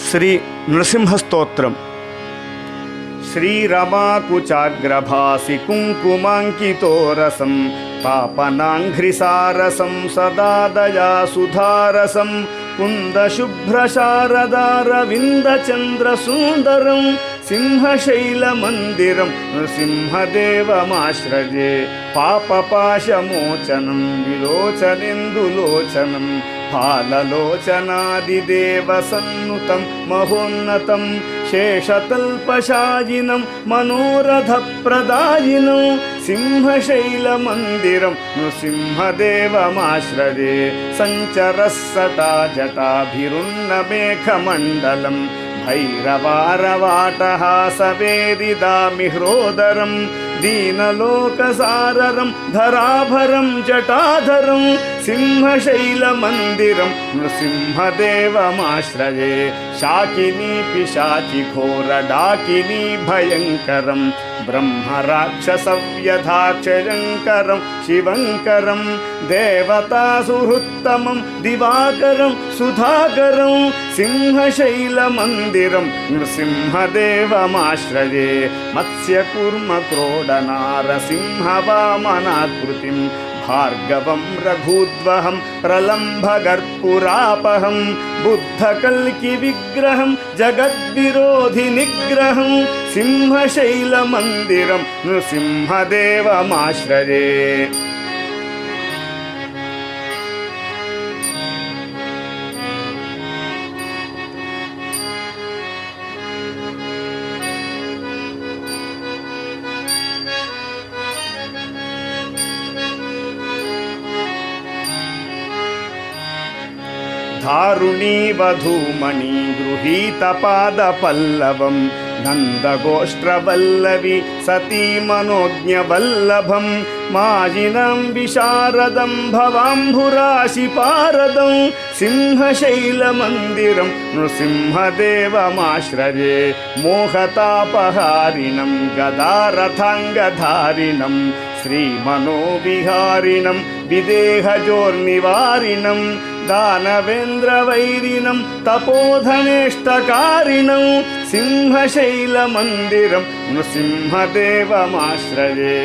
శ్రీ నృసింహస్తోత్రం. శ్రీరమాకుచాగ్రభాసి కుంకుమాంకితో రసం పాపనాంఘ్రిసారసం సదా దయాసుధారసం కుందశుభ్రశారదారవిందచంద్రసుందరం సింహశైలమందిరం నృసింహదేవమాశ్రయే పాపపాశమోచనం విలోచనేందులోచనం फाललोचनादिदेवसन्नुतं महोन्नतं शेषतल्पशायिनं मनोरथप्रदायिनं सिंहशैलमन्दिरं नृसिंहदेवमाश्रये सञ्चरस्सटा जटाभिरुन्नमेघमण्डलं भैरवारवाटहासवेदिदामिह्रोदरं दीनलोकसाररं धराभरं जटाधरं सिंहशैलमन्दिरं नृसिंहदेवमाश्रये शाकिनी पिशाचि घोरडाकिनी भयङ्करं ब्रह्मराक्षसव्यधाक्षयङ्करं शिवङ्करं देवतासुहृत्तमं दिवाकरं सुधाकरं सिंहशैलमन्दिरं नृसिंहदेवमाश्रये मत्स्यकूर्मक्रोडनारसिंहवामनाकृतिं भार्गवं रघूद्वहं प्रलम्भगर्पुरापहं बुद्धकल्किविग्रहं जगद्विरोधिनिग्रहं सिंहशैलमन्दिरं नृसिंहदेवमाश्रये धारुणी वधूमणि गृहीतपादपल्लवं नन्दगोष्ट्रवल्लवी सती मनोज्ञवल्लभं माजिनं विशारदं भवाम्भुराशिपारदं सिंहशैलमन्दिरं नृसिंहदेवमाश्रये मोहतापहारिणं गदारथाङ्गधारिणं श्रीमनोविहारिणं विदेहजोर्निवारिणं दानवेन्द्रवैरिणं तपोधनेष्टकारिणं सिंहशैलमन्दिरं नृसिंहदेवमाश्रये